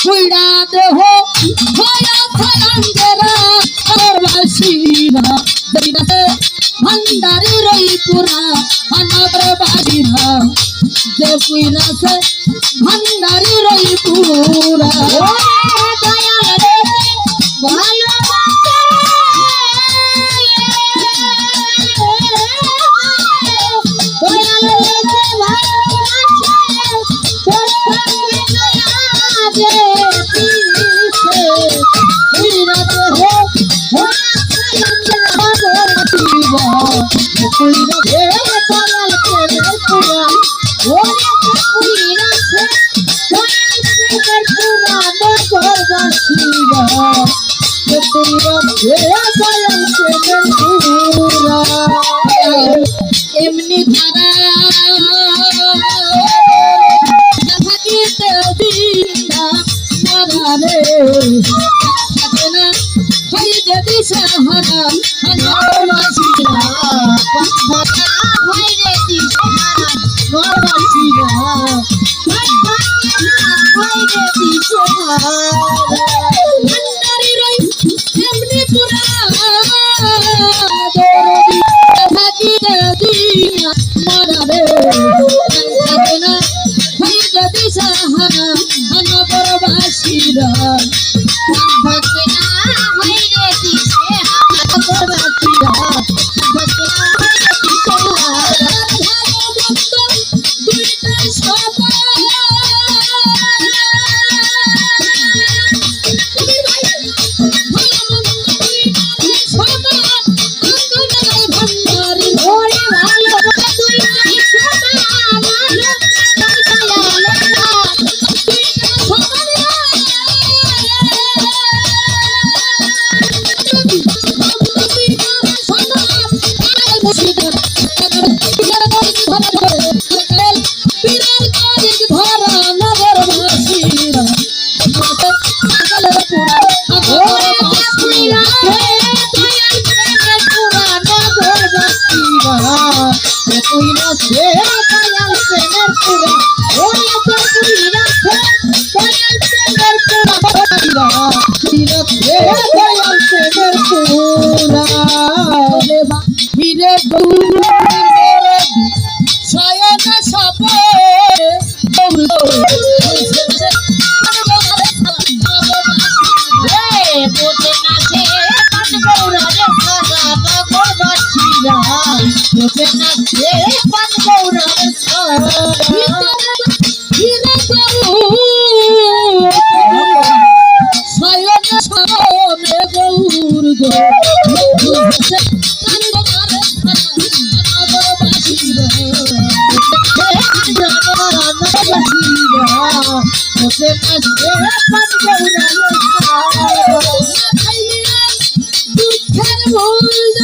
পুইরা দেহ হয়া থাঙ্গেরা বাসিরা দেইনাতে ভান্ডারি রই পুরা আনাবর বাসিরা যে পুইরাছে ভান্ডারি রই পুরা দয়াল রে ভালোবাসে দয়াল রে এমনি ধারা থাকিতে দিনা মরারে থাকে না হই যদি সাহারা নরবাসীরা কথা হয় রে দিশাহারা নরবাসীরা হয় রে দিশাহারা ভান্ডারি রই এমনি পুরা দরদি থাকিতে দিনা মরারে থাকে না হই যদি সাহারা নরবাসীরা থাকে না হই রে দিশাহারা নরবাসীরা থাকে না দুঃখের ভুল